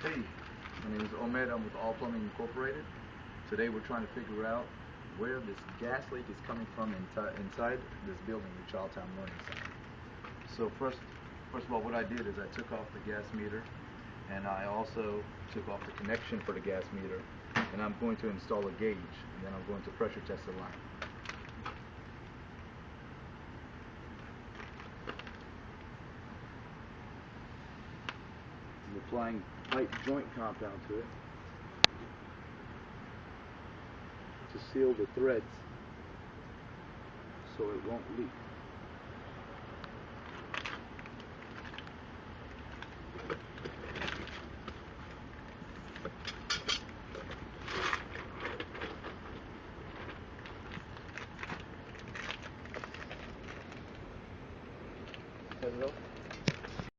Hey, my name is Omed. I'm with All Plumbing Incorporated. Today we're trying to figure out where this gas leak is coming from inside this building, the Childtime Learning Center. So first of all, what I did is I took off the gas meter, and I also took off the connection for the gas meter, and I'm going to install a gauge, and then I'm going to pressure test the line. I'm applying pipe joint compound to it to seal the threads so it won't leak.